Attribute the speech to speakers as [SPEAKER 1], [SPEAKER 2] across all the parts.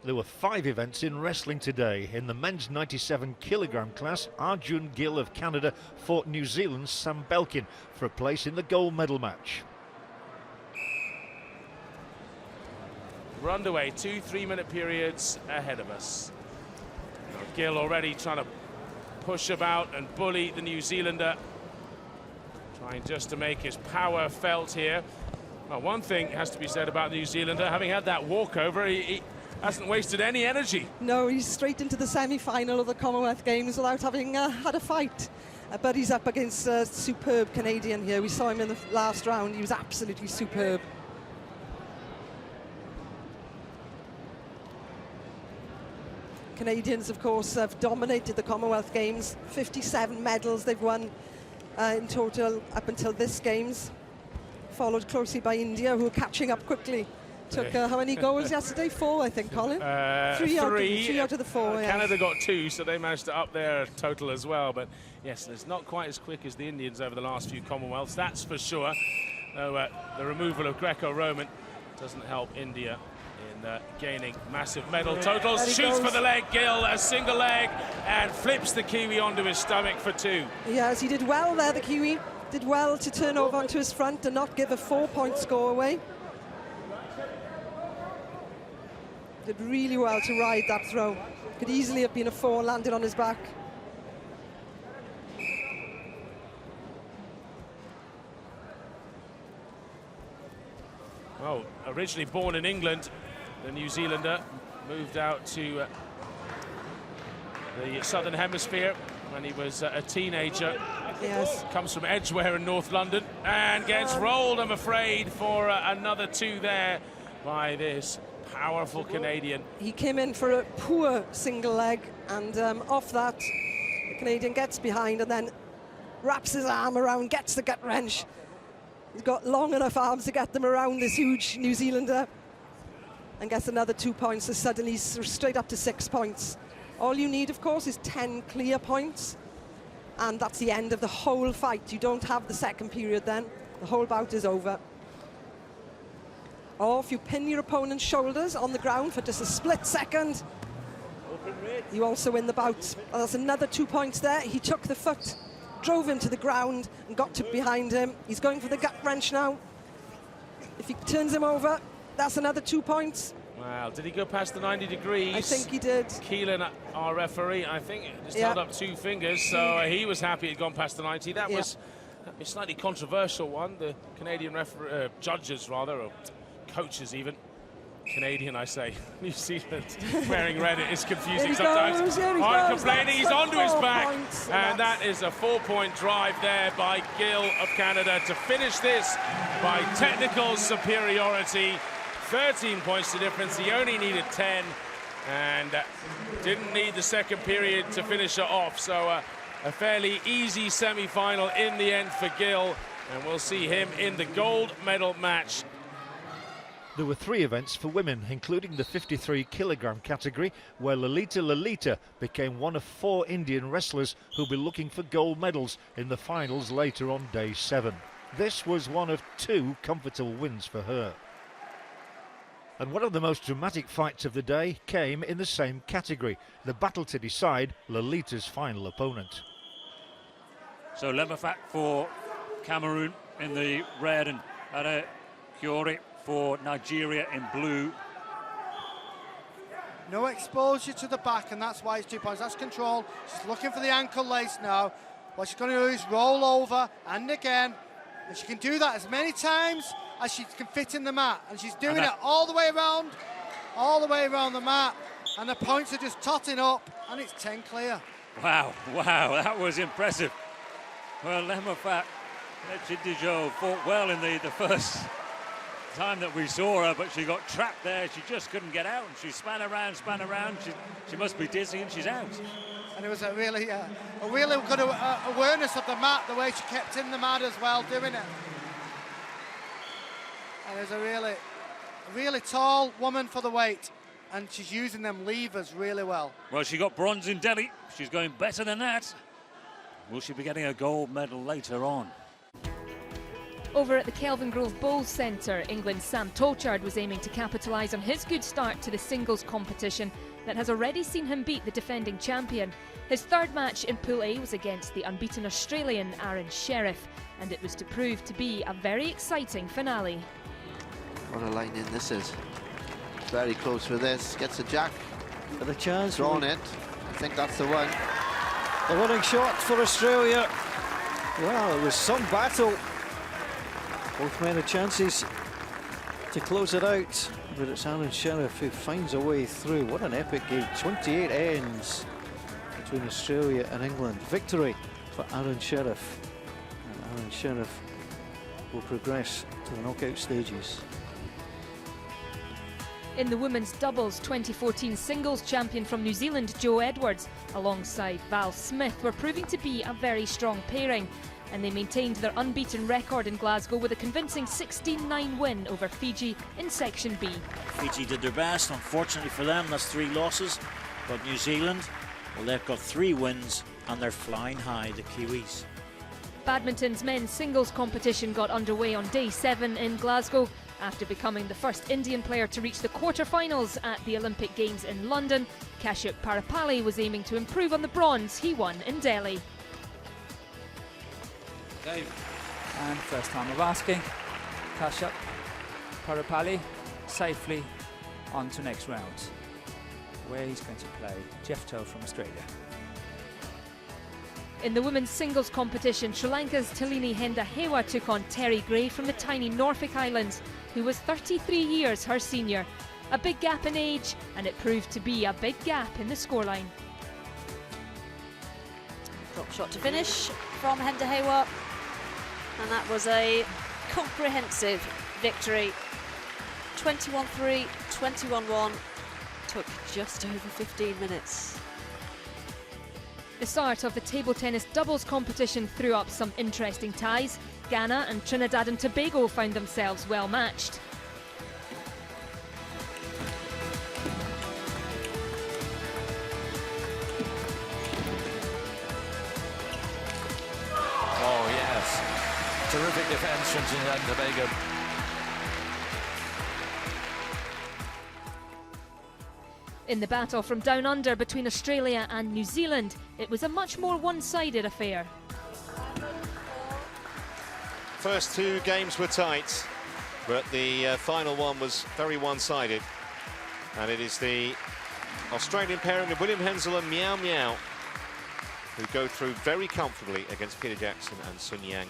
[SPEAKER 1] There were 5 events in wrestling today. In the men's 97 kilogram class, Arjun Gill of Canada fought New Zealand's Sam Belkin for a place in the gold medal match.
[SPEAKER 2] We're underway, 2 3-minute periods ahead of us. Now, Gill already trying to push about and bully the New Zealander, trying just to make his power felt here. Well, one thing has to be said about the New Zealander, having had that walkover, he hasn't wasted any energy.
[SPEAKER 3] No, he's straight into the semi-final of the Commonwealth Games without having had a fight. But he's up against a superb Canadian here. We saw him in the last round. He was absolutely superb. Canadians, of course, have dominated the Commonwealth Games. 57 medals they've won in total up until this Games. Followed closely by India, who are catching up quickly. Took how many goals yesterday? 4, I think, Colin? 3 out of the 4.
[SPEAKER 2] Canada got 2, so they managed to up their total as well. But yes, it's not quite as quick as the Indians over the last few Commonwealths, that's for sure. Though the removal of Greco-Roman doesn't help India in gaining massive medal totals. Shoots for the leg, Gill, a single leg, and flips the Kiwi onto his stomach for 2.
[SPEAKER 3] Yes, he did well there, the Kiwi. Did well to turn over onto his front and not give a 4-point score away. Did really well to ride that throw. Could easily have been a 4, landed on his back.
[SPEAKER 2] Oh, originally born in England, the New Zealander moved out to the Southern Hemisphere when he was a teenager.
[SPEAKER 3] Yes.
[SPEAKER 2] Comes from Edgware in North London and gets rolled, I'm afraid, for another 2 there by this powerful Canadian.
[SPEAKER 3] He came in for a poor single leg, and off that, the Canadian gets behind and then wraps his arm around, gets the gut wrench. He's got long enough arms to get them around this huge New Zealander, and gets another 2 points, so suddenly he's straight up to 6 points. All you need, of course, is 10 clear points, and that's the end of the whole fight. You don't have the second period then. The whole bout is over. Or if you pin your opponent's shoulders on the ground for just a split second, you also win the bout. Well, that's another 2 points there. He took the foot, drove him to the ground, and got to behind him. He's going for the gut wrench now. If he turns him over, that's another 2 points.
[SPEAKER 2] Wow, did he go past the 90 degrees?
[SPEAKER 3] I think he did.
[SPEAKER 2] Keelan, our referee, I think just held up 2 fingers, so he was happy he'd gone past the 90. That was a slightly controversial one. The Canadian judges, or coaches even. Canadian, I say. New Zealand wearing red is confusing sometimes. I'm complaining, he's onto his back. And that is a 4-point drive there by Gill of Canada to finish this by technical superiority. 13 points to difference, he only needed 10 and didn't need the second period to finish it off. So a fairly easy semi-final in the end for Gill, and we'll see him in the gold medal match.
[SPEAKER 1] There were 3 events for women, including the 53 kilogram category, where Lalita became one of 4 Indian wrestlers who'll be looking for gold medals in the finals later on day 7. This was one of 2 comfortable wins for her. And one of the most dramatic fights of the day came in the same category, the battle to decide Lalita's final opponent.
[SPEAKER 4] So Lemafat for Cameroon in the red and Ada Kiori for Nigeria in blue.
[SPEAKER 5] No exposure to the back, and that's why it's 2 points. That's control. She's looking for the ankle lace now. What she's going to do is roll over and again. And she can do that as many times as she can fit in the mat. And she's doing it all the way around the mat. And the points are just totting up, and it's 10 clear.
[SPEAKER 4] Wow, that was impressive. Well, Lemafat Dijo fought well in the first time that we saw her, but she got trapped there. She just couldn't get out, and she span around. She must be dizzy, and she's out.
[SPEAKER 5] And it was a really good awareness of the mat, the way she kept in the mat as well, doing it. And there's a really tall woman for the weight, and she's using them levers really well.
[SPEAKER 4] Well, she got bronze in Delhi. She's going better than that. Will she be getting a gold medal later on?
[SPEAKER 6] Over at the Kelvin Grove Bowls Centre, England's Sam Tolchard was aiming to capitalise on his good start to the singles competition that has already seen him beat the defending champion. His third match in Pool A was against the unbeaten Australian Aaron Sheriff, and it was to prove to be a very exciting finale.
[SPEAKER 7] What a line in this is. Very close for this. Gets a jack.
[SPEAKER 8] For the chance.
[SPEAKER 7] Drawn it. I think that's the one.
[SPEAKER 8] The winning shot for Australia. Well, it was some battle. Both men had chances to close it out, but it's Aaron Sheriff who finds a way through. What an epic game. 28 ends between Australia and England. Victory for Aaron Sheriff. And Aaron Sheriff will progress to the knockout stages.
[SPEAKER 6] In the women's doubles, 2014 singles champion from New Zealand Joe Edwards alongside Val Smith were proving to be a very strong pairing, and they maintained their unbeaten record in Glasgow with a convincing 16-9 win over Fiji in Section B.
[SPEAKER 9] Fiji did their best. Unfortunately for them, that's 3 losses. But New Zealand, well, they've got 3 wins and they're flying high, the Kiwis.
[SPEAKER 6] Badminton's men's singles competition got underway on day 7 in Glasgow. After becoming the first Indian player to reach the quarter-finals at the Olympic Games in London, Kashyap Parapalli was aiming to improve on the bronze he won in Delhi.
[SPEAKER 10] And first time of asking, Kashyap Parapalli safely on to next round, where he's going to play Jeff Toe from Australia.
[SPEAKER 6] In the women's singles competition, Sri Lanka's Talini Hendahewa took on Terry Gray from the tiny Norfolk Islands, who was 33 years her senior. A big gap in age, and it proved to be a big gap in the scoreline.
[SPEAKER 11] Drop shot to finish from Hendahewa, and that was a comprehensive victory. 21-3, 21-1, took just over 15 minutes.
[SPEAKER 6] The start of the table tennis doubles competition threw up some interesting ties. Ghana and Trinidad and Tobago found themselves well matched.
[SPEAKER 12] Oh yes, terrific defence from Trinidad and Tobago.
[SPEAKER 6] In the battle from down under between Australia and New Zealand, it was a much more one-sided affair.
[SPEAKER 13] First 2 games were tight, but the final one was very one-sided. And it is the Australian pairing of William Hensel and Meow Meow who go through very comfortably against Peter Jackson and Sun Yang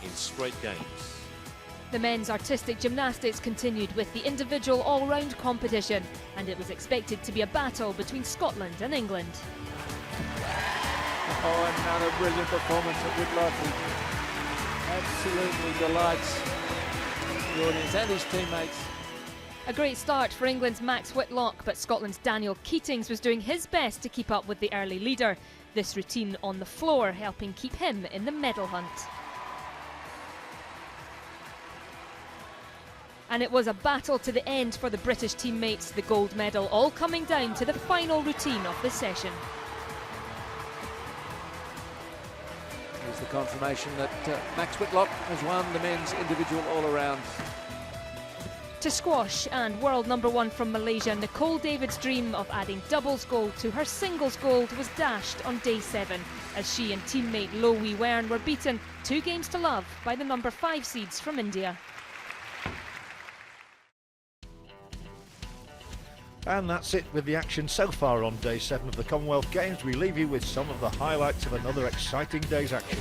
[SPEAKER 13] in straight games.
[SPEAKER 6] The men's artistic gymnastics continued with the individual all-round competition, and it was expected to be a battle between Scotland and England.
[SPEAKER 14] Oh, another brilliant performance of Whitlock. Absolutely delights the audience and his teammates.
[SPEAKER 6] A great start for England's Max Whitlock, but Scotland's Daniel Keatings was doing his best to keep up with the early leader. This routine on the floor helping keep him in the medal hunt. And it was a battle to the end for the British teammates, the gold medal all coming down to the final routine of the session.
[SPEAKER 14] There's the confirmation that Max Whitlock has won the men's individual all-around.
[SPEAKER 6] To squash, and world number 1 from Malaysia, Nicole David's dream of adding doubles gold to her singles gold was dashed on day 7, as she and teammate Lo Wee Wern were beaten 2 games to love by the number 5 seeds from India.
[SPEAKER 1] And that's it with the action so far on day 7 of the Commonwealth Games. We leave you with some of the highlights of another exciting day's action.